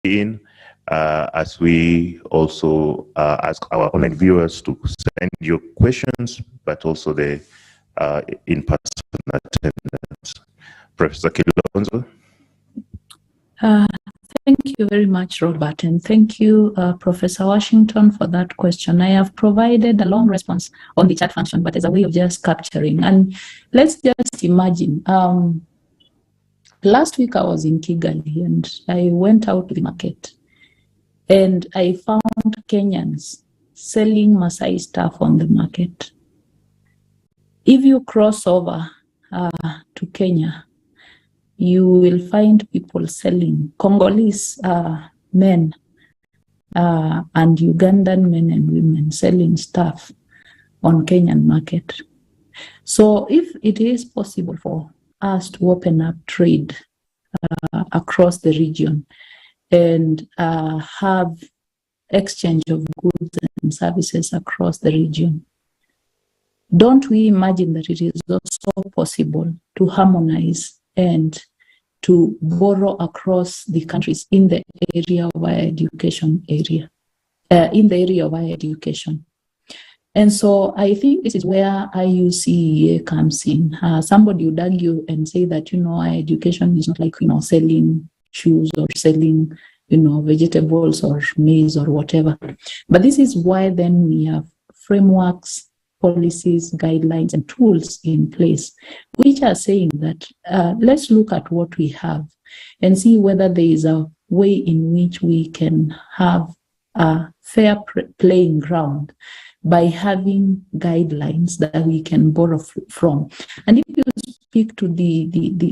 in, as we also ask our online viewers to send your questions, but also the in-person attendance. Professor Kilonzo. Thank you very much, Robert, and thank you, Professor Washington, for that question. I have provided a long response on the chat function, but as a way of just capturing. And let's just imagine, last week I was in Kigali and I went out to the market and I found Kenyans selling Maasai stuff on the market. If you cross over to Kenya, you will find people selling Congolese men and Ugandan men and women selling stuff on Kenyan market. So if it is possible for us to open up trade across the region and have exchange of goods and services across the region, don't we imagine that it is also possible to harmonize and to borrow across the countries in the area of higher education And so I think this is where IUCEA comes in. Somebody would argue and say that, higher education is not like, selling shoes or selling, vegetables or maize or whatever. But this is why then we have frameworks, policies, guidelines, and tools in place, which are saying that let's look at what we have and see whether there is a way in which we can have a fair playing ground by having guidelines that we can borrow from. And if you speak to the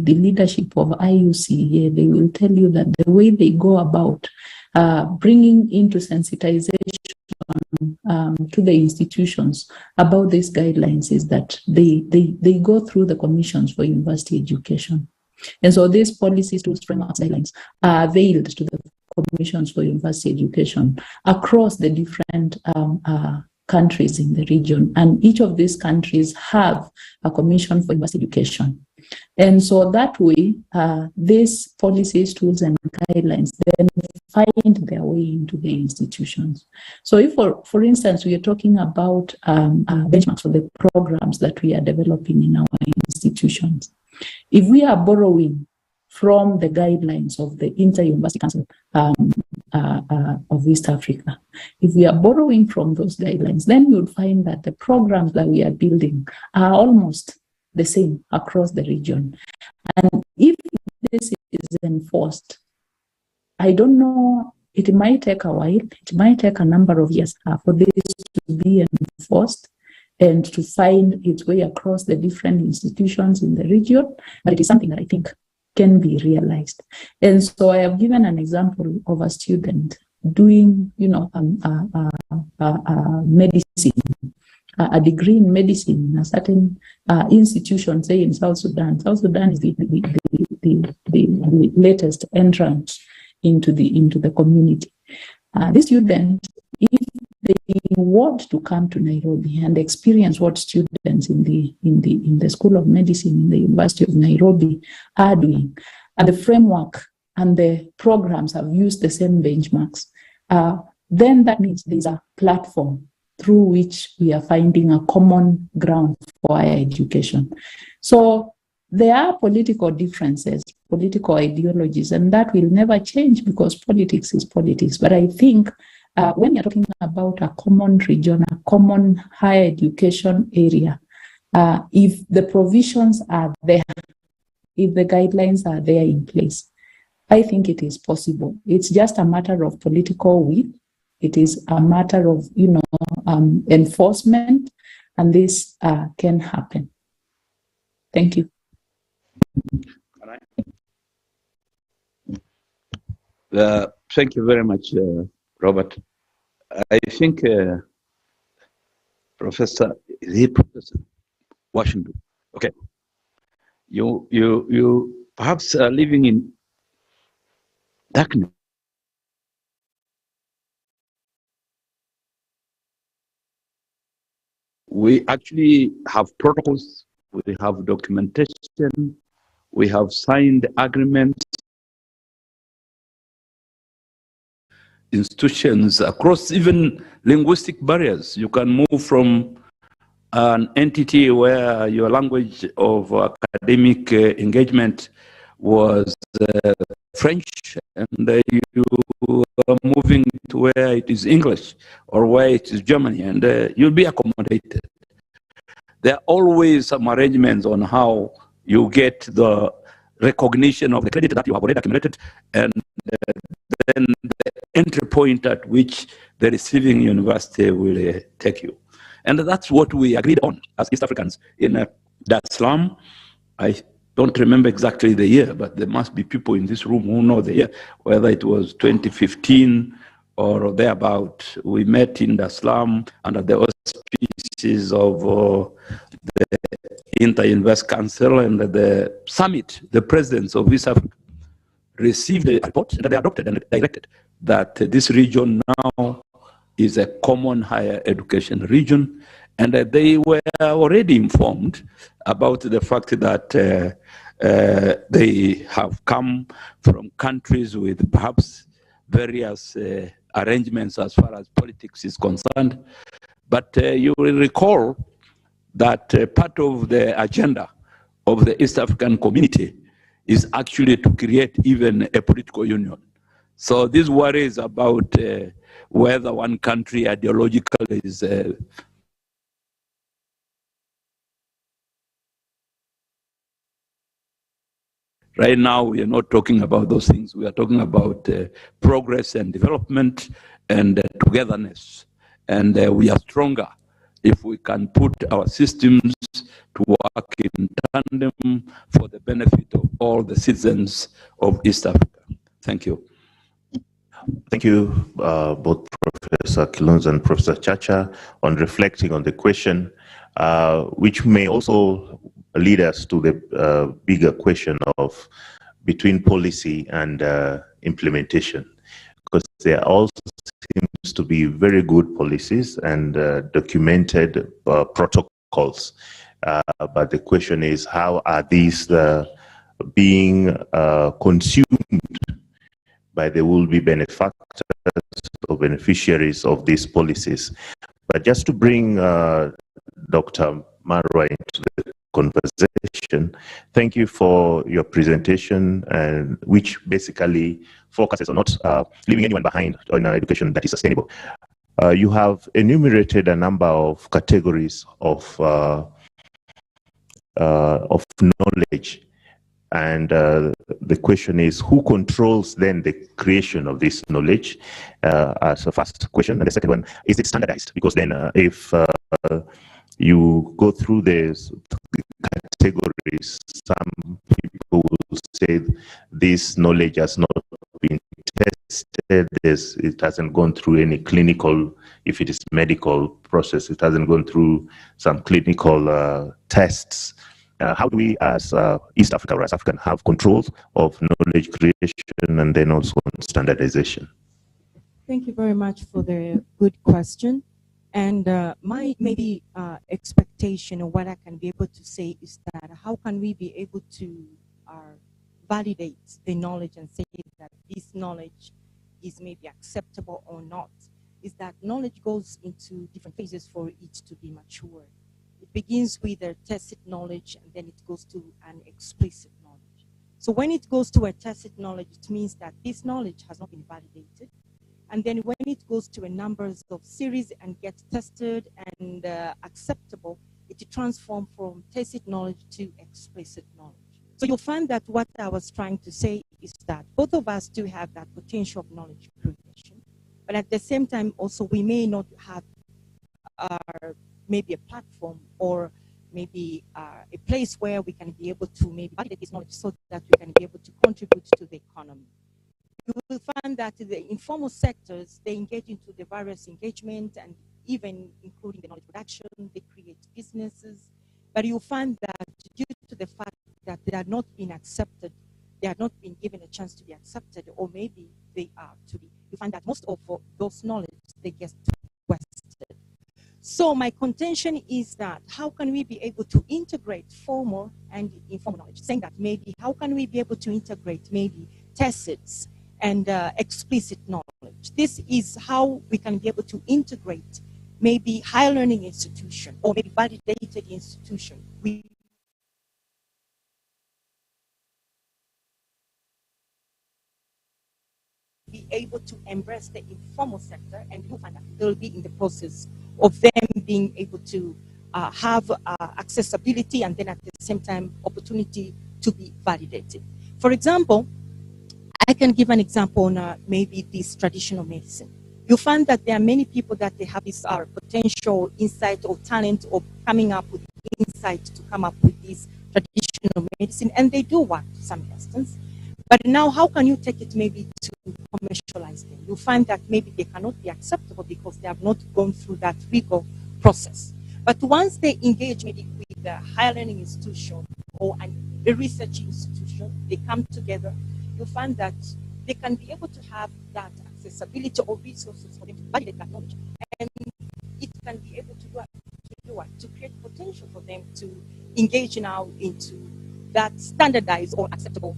leadership of IUCEA, they will tell you that the way they go about bringing into sensitization to the institutions about these guidelines is that they go through the commissions for university education. And so these policies, tools, frameworks, guidelines are availed to the commissions for university education across the different countries in the region. And each of these countries have a commission for university education. And so that way, these policies, tools, and guidelines then find their way into the institutions. So if, for instance, we are talking about benchmarks for the programs that we are developing in our institutions, if we are borrowing from the guidelines of the Inter-University Council of East Africa, if we are borrowing from those guidelines, then you'll find that the programs that we are building are almost the same across the region. And if this is enforced, I don't know, it might take a while, it might take a number of years for this to be enforced and to find its way across the different institutions in the region, but it is something that I think can be realized. And so I have given an example of a student doing, medicine, a degree in medicine in a certain institution, say in South Sudan. South Sudan is the latest entrant into the community. This student, if they want to come to Nairobi and experience what students in the School of Medicine in the University of Nairobi are doing, and the framework and the programs have used the same benchmarks, then that means there's a platform through which we are finding a common ground for higher education. So there are political differences, political ideologies, and that will never change because politics is politics. But I think when you're talking about a common region, a common higher education area, if the provisions are there, if the guidelines are there in place, I think it is possible. It's just a matter of political will. It is a matter of, enforcement, and this can happen. Thank you. Thank you very much, Robert. I think Professor Washington. Okay, you perhaps are living in darkness. We actually have protocols, we have documentation, we have signed agreements institutions across even linguistic barriers. You can move from an entity where your language of academic engagement was French, and you are moving to where it is English or where it is Germany, and you'll be accommodated. There are always some arrangements on how you get the recognition of the credit that you have already accumulated, and then the entry point at which the receiving university will take you. And that's what we agreed on as East Africans in Dar es Salaam. I don't remember exactly the year, but there must be people in this room who know the year, whether it was 2015 or thereabout. We met in Dar es Salaam under the auspices of the Inter-Invest Council and the summit. The presidents of East Africa received a report that they adopted and directed that this region now is a common higher education region, and they were already informed about the fact that they have come from countries with perhaps various arrangements as far as politics is concerned. But you will recall that part of the agenda of the East African community is actually to create even a political union. So these worries about whether one country ideologically is right now, we are not talking about those things. We are talking about progress and development and togetherness. And we are stronger if we can put our systems to work in tandem for the benefit of all the citizens of East Africa. Thank you. Thank you, both Professor Kilonzo and Professor Chacha, on reflecting on the question, which may also lead us to the bigger question of between policy and implementation, because there also seems to be very good policies and documented protocols. But the question is, how are these being consumed by the will-be benefactors or beneficiaries of these policies? But just to bring Dr. Marwa into the conversation, thank you for your presentation, and which basically focuses on not leaving anyone behind in an education that is sustainable. You have enumerated a number of categories of knowledge. And the question is, who controls then the creation of this knowledge, as a first question. And the second one, is it standardized? Because then if you go through the categories, some people will say this knowledge has not been tested, it hasn't gone through any clinical, if it is medical process, it hasn't gone through some clinical tests. How do we, as East Africa or as African, have control of knowledge creation and then also on standardization? Thank you very much for the good question. And my maybe expectation or what I can be able to say is that how can we be able to validate the knowledge and say that this knowledge is maybe acceptable or not, is that knowledge goes into different phases for it to be mature. It begins with a tacit knowledge, and then it goes to an explicit knowledge. So when it goes to a tacit knowledge, it means that this knowledge has not been validated. And then when it goes to a numbers of series and gets tested and acceptable, it transforms from tacit knowledge to explicit knowledge. So you'll find that what I was trying to say is that both of us do have that potential of knowledge creation, but at the same time also we may not have maybe a platform or maybe a place where we can be able to maybe validate this knowledge so that we can be able to contribute to the economy. You will find that the informal sectors, they engage into the various engagement and even including the knowledge production, they create businesses, but you'll find that due to the fact that they are not being accepted, they are not being given a chance to be accepted, or maybe they are to be, you find that most of those knowledge, they get wasted. So my contention is that how can we be able to integrate formal and informal knowledge? Saying that maybe how can we be able to integrate maybe tacits and explicit knowledge? knowledge. This is how we can be able to integrate maybe higher learning institution or maybe validated institution. We be able to embrace the informal sector, and you find that they'll be in the process of them being able to have accessibility and then at the same time opportunity to be validated. For example, I can give an example on maybe this traditional medicine. You find that there are many people that they have this potential insight or talent of coming up with insight to come up with this traditional medicine, and they do work to some extent. But now, how can you take it maybe to commercialize them? You find that maybe they cannot be acceptable because they have not gone through that legal process. But once they engage maybe with a higher learning institution or a research institution, they come together, you find that they can be able to have that accessibility or resources for them to validate that knowledge. And it can be able to create potential for them to engage now into that standardized or acceptable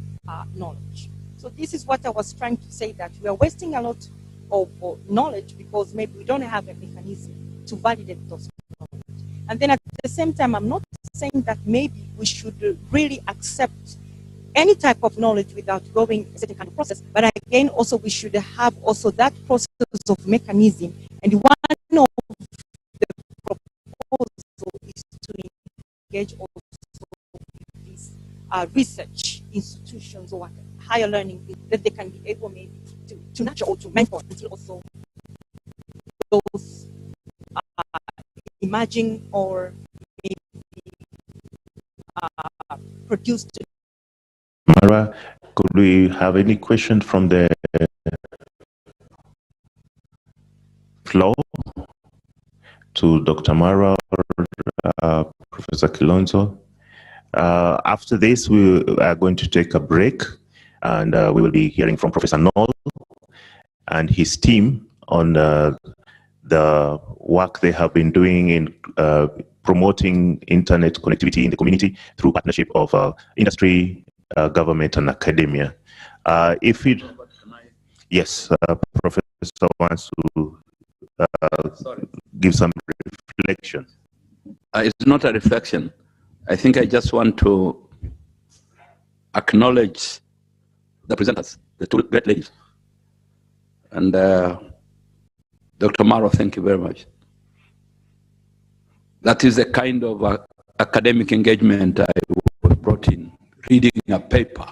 knowledge. So this is what I was trying to say, that we are wasting a lot of knowledge because maybe we don't have a mechanism to validate those knowledge. And then at the same time, I'm not saying that maybe we should really accept any type of knowledge without going a certain kind of process. But again, also we should have also that process of mechanism. And one of the proposals is to engage also with these research institutions or higher learning that they can be able maybe to nurture or to mentor until also those emerging or maybe produced. Mara, could we have any questions from the floor to Dr. Mara or Professor Kilonzo? After this, we are going to take a break, and we will be hearing from Professor Noll and his team on the work they have been doing in promoting internet connectivity in the community through partnership of industry, government, and academia. Yes, Professor wants to give some reflection. It's not a reflection. I think I just want to acknowledge the presenters, the two great ladies. And Dr. Maro, thank you very much. That is the kind of academic engagement I was brought in, reading a paper.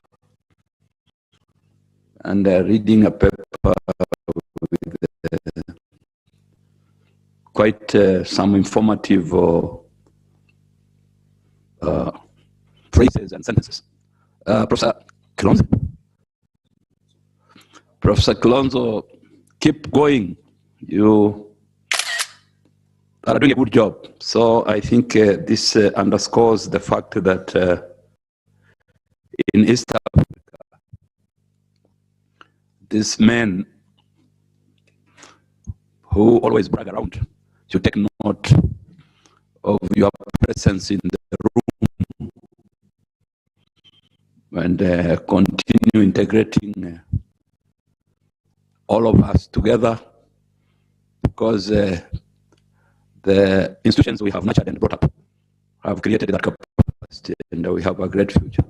And reading a paper with quite some informative phrases and sentences. Professor Kilonzo, keep going. You are doing a good job. So I think this underscores the fact that in East Africa, these men who always brag around should take note of your presence in the room and continue integrating all of us together, because the institutions we have nurtured and brought up have created that capacity, and we have a great future.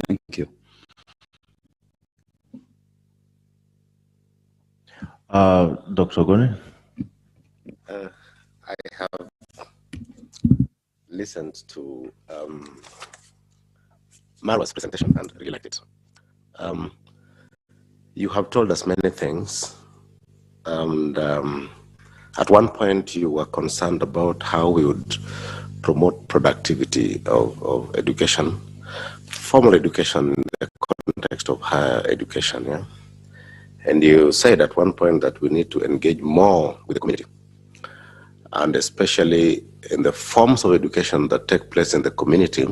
Thank you. Dr. Gone? I have listened to Marwa's presentation and really liked it. You have told us many things, and at one point you were concerned about how we would promote productivity of education, formal education in the context of higher education, yeah? And you said at one point that we need to engage more with the community, and especially in the forms of education that take place in the community,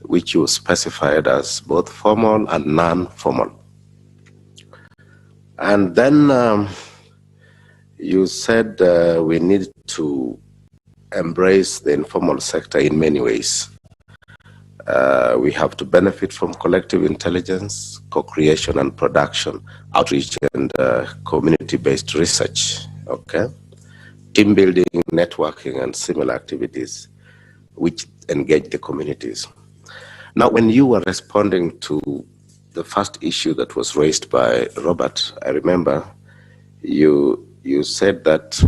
which you specified as both formal and non-formal. And then you said we need to embrace the informal sector in many ways. We have to benefit from collective intelligence, co-creation and production, outreach and community-based research, okay? Team building, networking, and similar activities which engage the communities. Now, when you were responding to the first issue that was raised by Robert, I remember you said that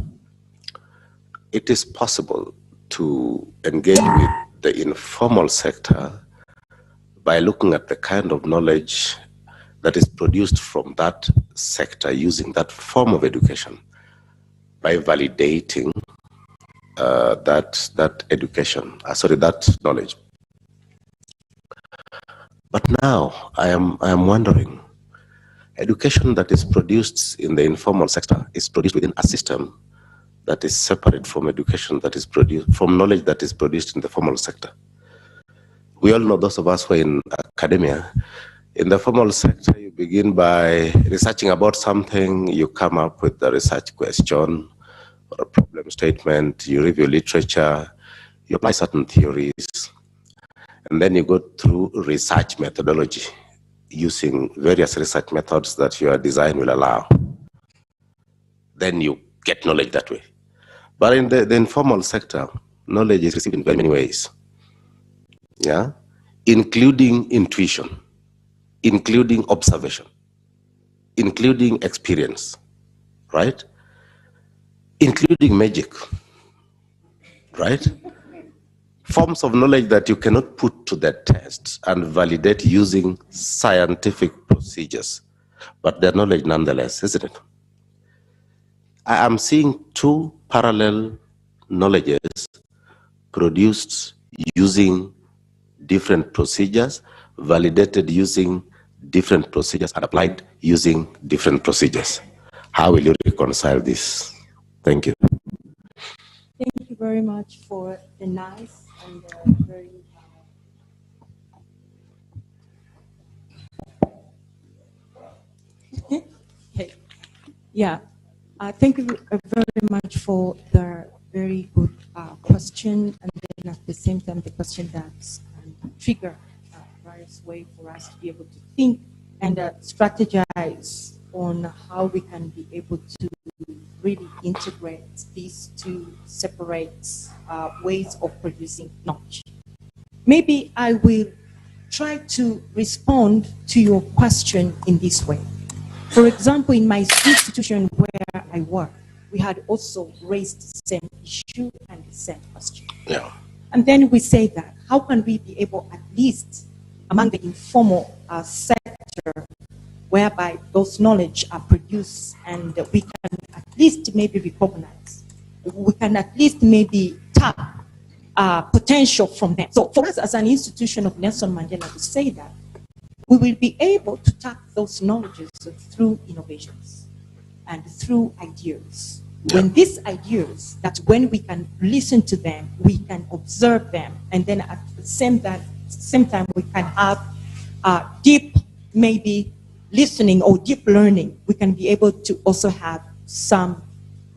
it is possible to engage with the informal sector by looking at the kind of knowledge that is produced from that sector using that form of education, by validating that education, that knowledge. But now I am wondering, education that is produced in the informal sector is produced within a system that is separate from education that is produced, from knowledge that is produced in the formal sector. We all know, those of us who are in academia, in the formal sector, you begin by researching about something, you come up with the research question or a problem statement, you review literature, you apply certain theories, and then you go through research methodology using various research methods that your design will allow. Then you get knowledge that way. But in the informal sector, knowledge is received in very many ways, yeah, including intuition, including observation, including experience, right? Including magic, right? Forms of knowledge that you cannot put to the test and validate using scientific procedures, but they're knowledge nonetheless, isn't it? I am seeing two parallel knowledges produced using different procedures, validated using different procedures, and applied using different procedures. How will you reconcile this? Thank you. Thank you very much for the nice and very okay. Yeah. Thank you very much for the very good question, and then at the same time the question that trigger various ways for us to be able to think and strategize on how we can be able to really integrate these two separate ways of producing knowledge. Maybe I will try to respond to your question in this way. For example, in my institution where I work, we had also raised the same issue and the same question. Yeah. And then we say that, how can we be able, at least among the informal sector, whereby those knowledge are produced and we can at least maybe recognize, we can at least maybe tap potential from them. So for us as an institution of Nelson Mandela to say that, we will be able to tap those knowledges through innovations and through ideas. Yeah. When these ideas, that when we can listen to them, we can observe them, and then at the same time we can have deep, maybe listening or deep learning, we can be able to also have some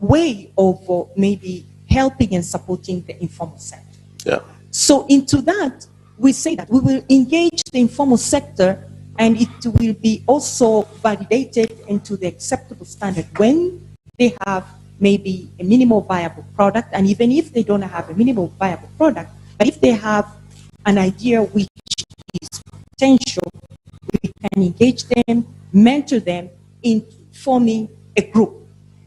way of maybe helping and supporting the informal sector. Yeah. So into that, we say that we will engage the informal sector, and it will be also validated into the acceptable standard when they have maybe a minimal viable product, and even if they don't have a minimal viable product, but if they have an idea which is potential, we can engage them, mentor them in forming a group.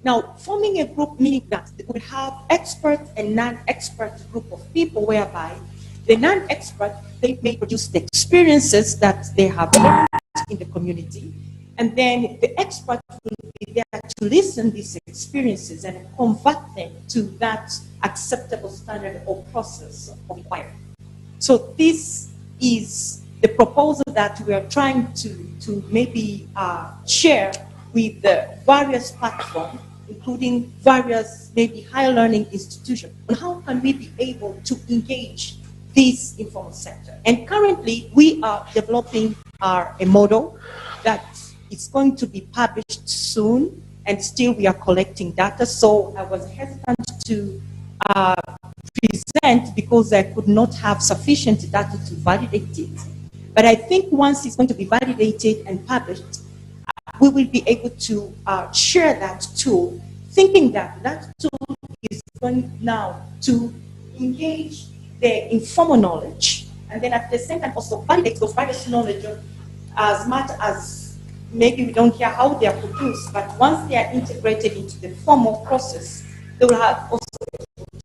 Now, forming a group meaning that we have expert and non-expert group of people, whereby the non-expert, they may produce the experiences that they have learned in the community, and then the expert will be there to listen to these experiences and convert them to that acceptable standard or process of inquiry. So this is the proposal that we are trying to maybe share with the various platforms, including various maybe higher learning institutions, on how can we be able to engage this informal sector. And currently, we are developing a model that is going to be published soon, and still we are collecting data. So I was hesitant to present because I could not have sufficient data to validate it. But I think once it's going to be validated and published, we will be able to share that tool, thinking that that tool is going now to engage the informal knowledge, and then at the same time also validate those various knowledge as much as maybe we don't care how they are produced, but once they are integrated into the formal process, they will have also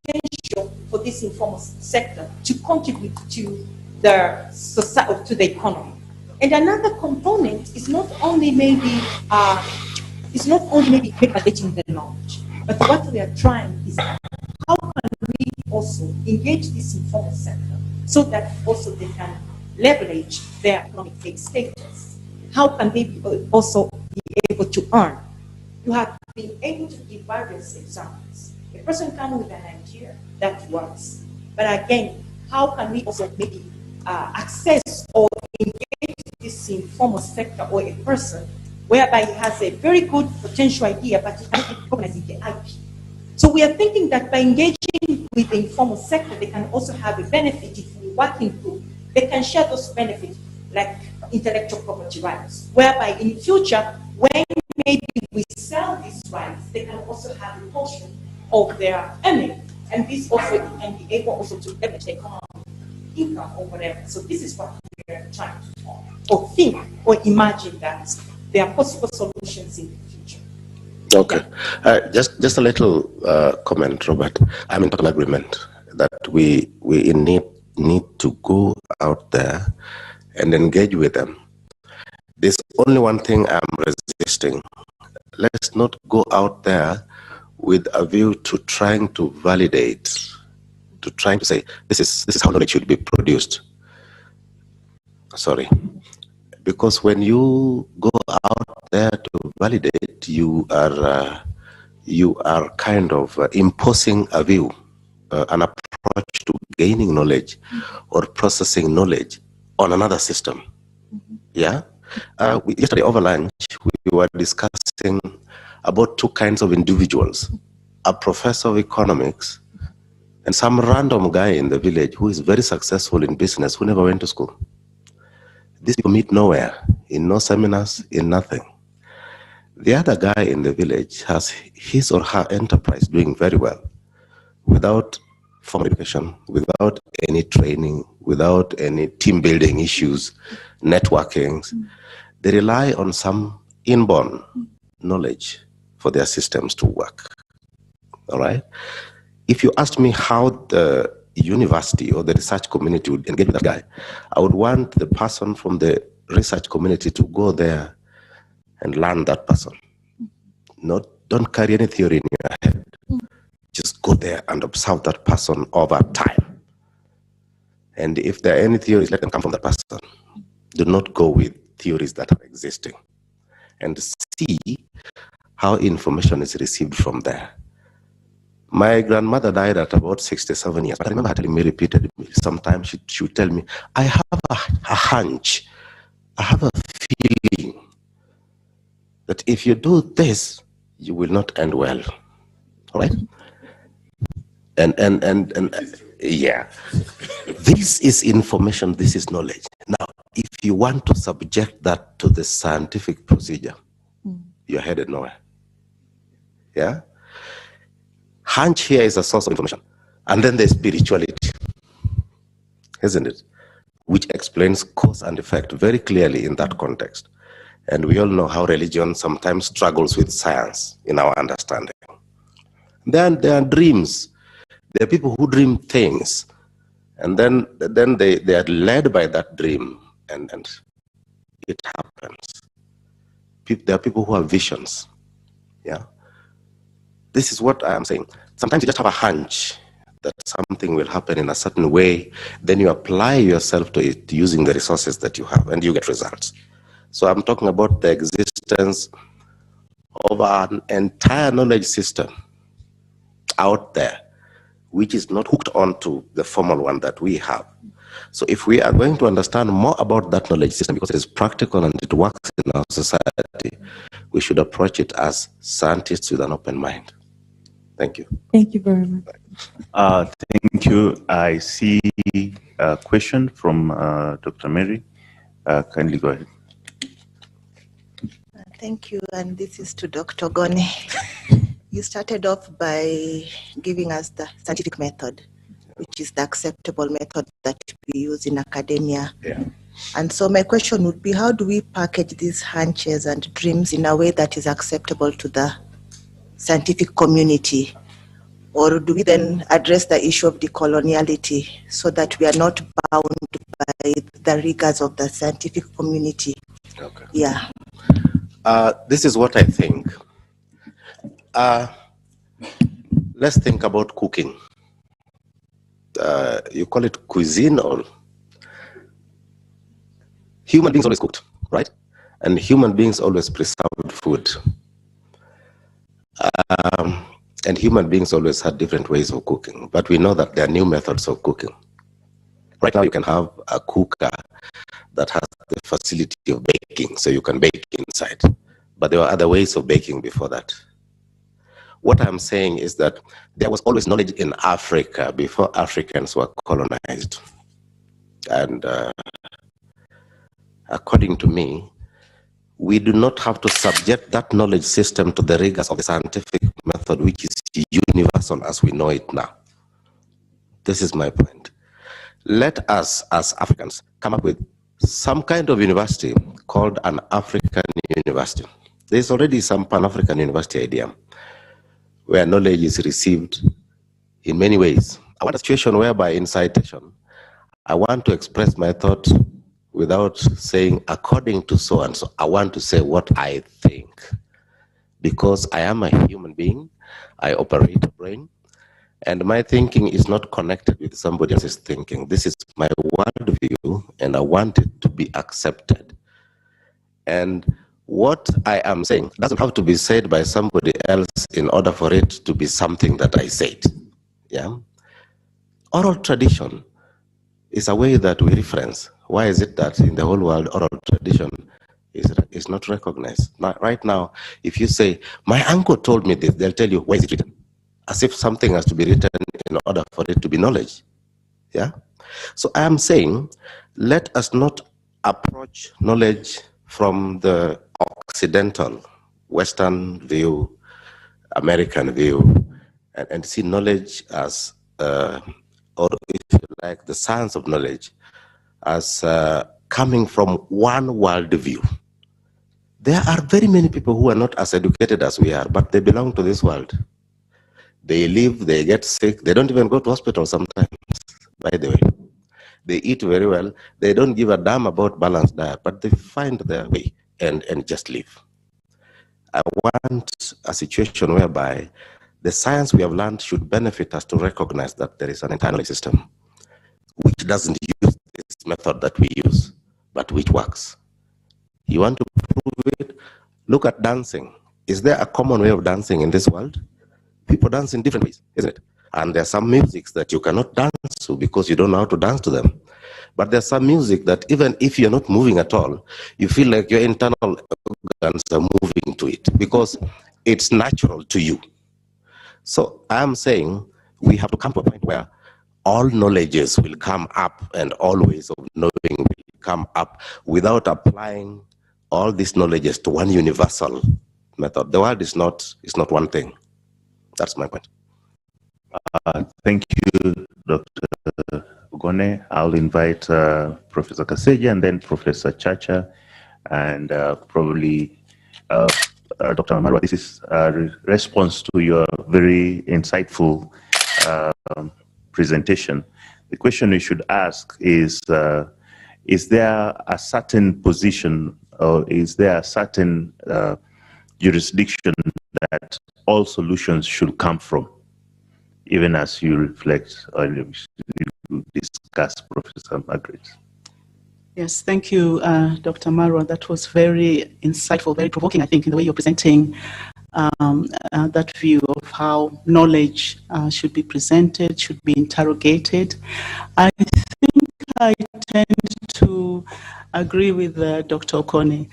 potential for this informal sector to contribute to the society, to the economy. And another component is not only maybe validating the knowledge, but what we are trying is how can we also engage this informal sector so that also they can leverage their economic status. How can they also be able to earn? You have been able to give various examples. A person comes with an idea that works, but again, how can we also maybe access or engage this informal sector or a person whereby he has a very good potential idea, but he cannot recognize the IP. So we are thinking that by engaging with the informal sector, they can also have a benefit if we work in group. They can share those benefits like intellectual property rights, whereby in future, when maybe we sell these rights, they can also have a portion of their earning. And this also can be able also to leverage the economic income or whatever. So this is what we are trying to talk or think or imagine that there are possible solutions in the future. Okay. Just a little comment, Robert. I'm in total agreement that we need to go out there and engage with them. There's only one thing I'm resisting. Let's not go out there with a view to trying to validate, to trying to say, this is how knowledge should be produced. Sorry. Because when you go out there to validate, you are kind of imposing a view, an approach to gaining knowledge or processing knowledge on another system. Yeah? Yesterday over lunch, we were discussing about two kinds of individuals, a professor of economics and some random guy in the village who is very successful in business, who never went to school. These people meet nowhere, in no seminars, in nothing. The other guy in the village has his or her enterprise doing very well, without formal education, without any training, without any team building issues, networking. They rely on some inborn knowledge for their systems to work. All right? If you asked me how the university or the research community would engage with that guy, I would want the person from the research community to go there and learn that person. Don't carry any theory in your head. Just go there and observe that person over time. And if there are any theories, let them come from that person. Do not go with theories that are existing. And see how information is received from there. My grandmother died at about 67 years, but I remember her telling me repeatedly, sometimes she would tell me, I have a hunch, I have a feeling that if you do this, you will not end well. All right? And yeah, this is information, this is knowledge. Now, if you want to subject that to the scientific procedure, you're headed nowhere. Yeah? Hunch here is a source of information. And then there's spirituality, isn't it? Which explains cause and effect very clearly in that context. And we all know how religion sometimes struggles with science in our understanding. Then there are dreams. There are people who dream things, and then they are led by that dream, and it happens. There are people who have visions. Yeah. This is what I am saying. Sometimes you just have a hunch that something will happen in a certain way, then you apply yourself to it using the resources that you have, and you get results. So I'm talking about the existence of an entire knowledge system out there, which is not hooked onto the formal one that we have. So if we are going to understand more about that knowledge system, because it is practical and it works in our society, we should approach it as scientists with an open mind. Thank you. Thank you very much. Thank you. I see a question from Dr. Mary. Kindly go ahead. Thank you, and this is to Dr. Gone. You started off by giving us the scientific method, which is the acceptable method that we use in academia. Yeah. And so my question would be, how do we package these hunches and dreams in a way that is acceptable to the scientific community? Or do we then address the issue of decoloniality so that we are not bound by the rigors of the scientific community? Okay. Yeah. This is what I think. Let's think about cooking. You call it cuisine, or human beings always cooked, right? And human beings always preserved food. And human beings always had different ways of cooking, but we know that there are new methods of cooking. Right now you can have a cooker that has the facility of baking, so you can bake inside. But there were other ways of baking before that. What I'm saying is that there was always knowledge in Africa before Africans were colonized. And according to me, we do not have to subject that knowledge system to the rigors of the scientific method, which is universal as we know it now. This is my point. Let us, as Africans, come up with some kind of university called an African university. There's already some Pan-African university idea where knowledge is received in many ways. I want a situation whereby in citation, I want to express my thought without saying according to so and so. I want to say what I think, because I am a human being. I operate a brain, and my thinking is not connected with somebody else's thinking. This is my worldview, and I want it to be accepted. And what I am saying doesn't have to be said by somebody else in order for it to be something that I said. Yeah? Oral tradition is a way that we reference. Why is it that in the whole world oral tradition is not recognized? Now, right now, if you say, my uncle told me this, they'll tell you, where is it written? As if something has to be written in order for it to be knowledge. Yeah? So I am saying, let us not approach knowledge from the Occidental, Western view, American view, and see knowledge as, or if you like, the science of knowledge as coming from one worldview. There are very many people who are not as educated as we are, but they belong to this world. They live, they get sick, they don't even go to hospital sometimes, by the way. They eat very well, they don't give a damn about balanced diet, but they find their way and just live. I want a situation whereby the science we have learned should benefit us to recognize that there is an internal system which doesn't use this method that we use, but which works. You want to prove it? Look at dancing. Is there a common way of dancing in this world? People dance in different ways, isn't it? And there are some musics that you cannot dance to because you don't know how to dance to them. But there's some music that even if you're not moving at all, you feel like your internal organs are moving to it because it's natural to you. So I'm saying we have to come to a point where all knowledges will come up and all ways of knowing will come up without applying all these knowledges to one universal method. The world is not one thing. That's my point. Thank you, Dr. Gone. I'll invite Professor Kaseja and then Professor Chacha, and probably Dr. Marwa. This is a response to your very insightful presentation. The question we should ask is there a certain position or is there a certain jurisdiction that all solutions should come from, even as you reflect or you discuss, Professor Margaret? Yes, thank you, Dr. Marwa. That was very insightful, very provoking, I think, in the way you're presenting that view of how knowledge should be presented, should be interrogated. I think I tend to agree with Dr. Okone.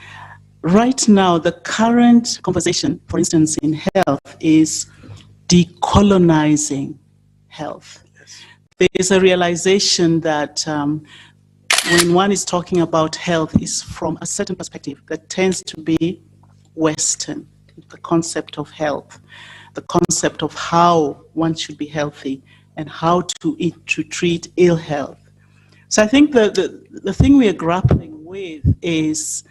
Right now, the current conversation, for instance, in health is decolonizing health. There is a realization that when one is talking about health, is from a certain perspective that tends to be Western, the concept of health, the concept of how one should be healthy and how to treat ill health. So I think the thing we are grappling with is,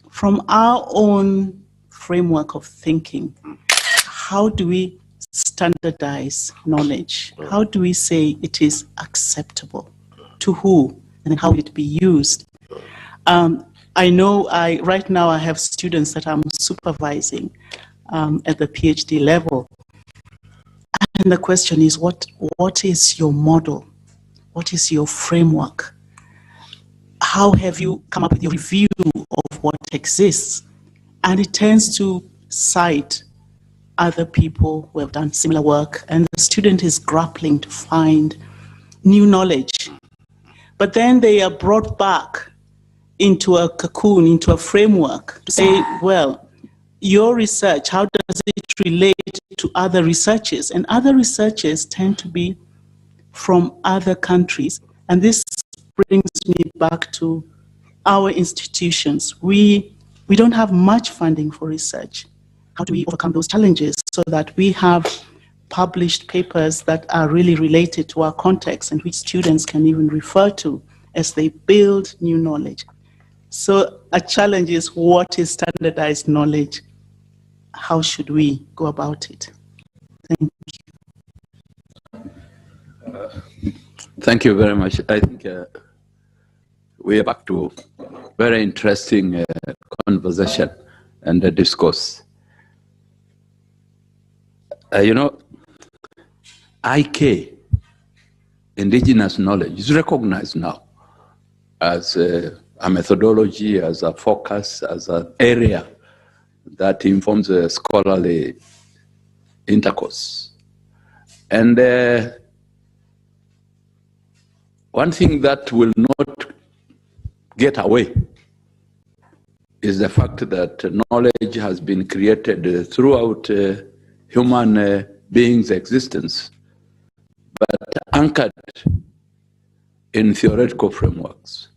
from our own framework of thinking, how do we standardize knowledge? How do we say it is acceptable? To who? And then how will it be used? I know right now I have students that I'm supervising at the PhD level. And the question is, what is your model? What is your framework? How have you come up with your review of what exists? And it tends to cite other people who have done similar work, and the student is grappling to find new knowledge. But then they are brought back into a cocoon, into a framework to say, well, your research, how does it relate to other researches? And other researches tend to be from other countries. And this brings me back to our institutions. We don't have much funding for research. How do we overcome those challenges so that we have published papers that are really related to our context and which students can even refer to as they build new knowledge? So a challenge is, what is standardized knowledge? How should we go about it? Thank you. Thank you very much. I think we are back to very interesting conversation and discourse. IK, indigenous knowledge, is recognized now as a methodology, as a focus, as an area that informs a scholarly intercourse. And one thing that will not get away is the fact that knowledge has been created throughout human beings' existence, but anchored in theoretical frameworks.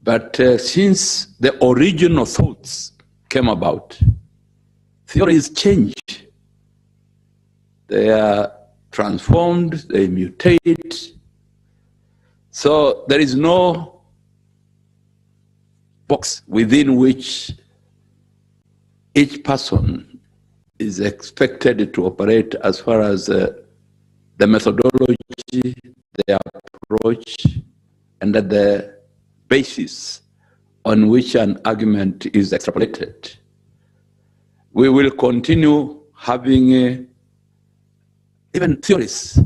But since the original thoughts came about, theories change. They are transformed, they mutate. So there is no box within which each person is expected to operate as far as the methodology, the approach, and the basis on which an argument is extrapolated. We will continue having even theories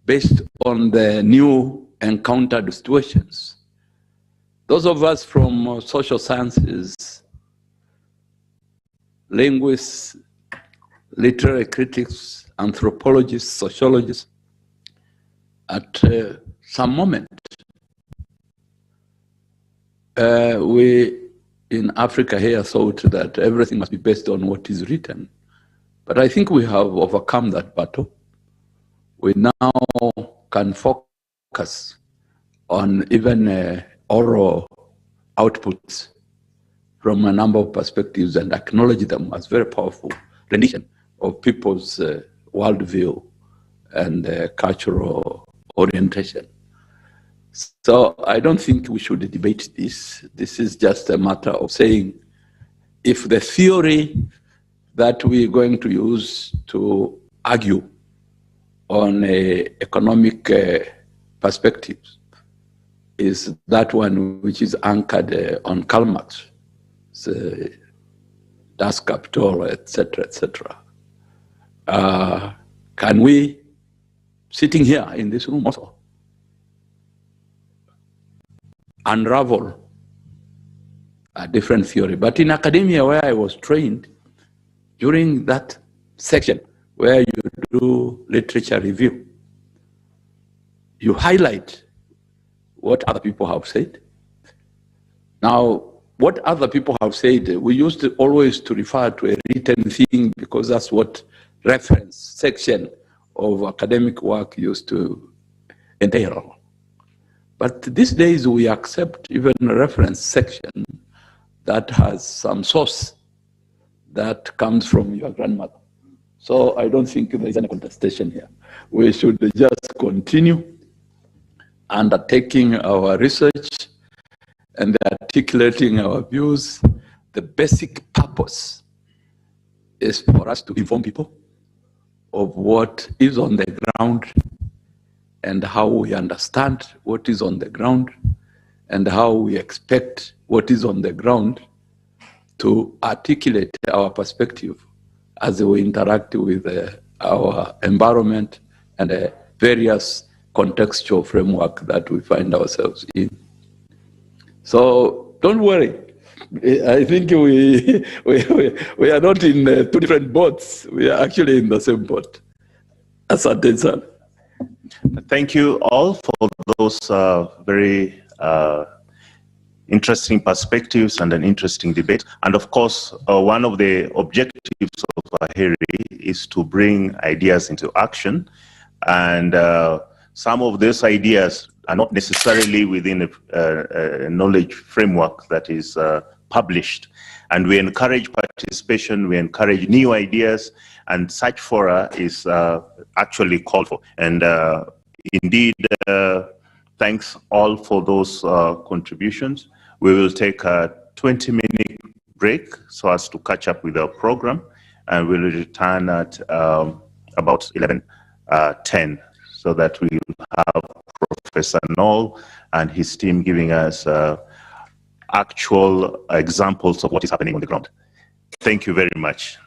based on the new encountered situations. Those of us from social sciences, linguists, literary critics, anthropologists, sociologists, at some moment, we in Africa here thought that everything must be based on what is written. But I think we have overcome that battle. We now can focus on even oral outputs from a number of perspectives and acknowledge them as very powerful rendition of people's worldview and cultural orientation. So I don't think we should debate this. This is just a matter of saying, if the theory that we're going to use to argue on economic perspectives is that one which is anchored on Karl Marx, Das Kapital, etc., etc. Can we, sitting here in this room also, unravel a different theory? But in academia, where I was trained, during that section where you do literature review, you highlight what other people have said. Now, what other people have said, we used to always to refer to a written thing because that's what reference section of academic work used to entail. But these days we accept even a reference section that has some source that comes from your grandmother. So I don't think there is any contestation here. We should just continue undertaking our research and articulating our views. The basic purpose is for us to inform people of what is on the ground and how we understand what is on the ground and how we expect what is on the ground to articulate our perspective as we interact with our environment and the various contextual framework that we find ourselves in. So don't worry. I think we are not in two different boats. We are actually in the same boat. Asante sana. Thank you all for those very interesting perspectives and an interesting debate. And of course, one of the objectives of Aheri is to bring ideas into action. And some of those ideas are not necessarily within a knowledge framework that is published. And we encourage participation, we encourage new ideas, and such fora is actually called for. And indeed, thanks all for those contributions. We will take a 20-minute break so as to catch up with our program, and we'll return at about 11:10, so that we will have Professor Noel and his team giving us actual examples of what is happening on the ground. Thank you very much.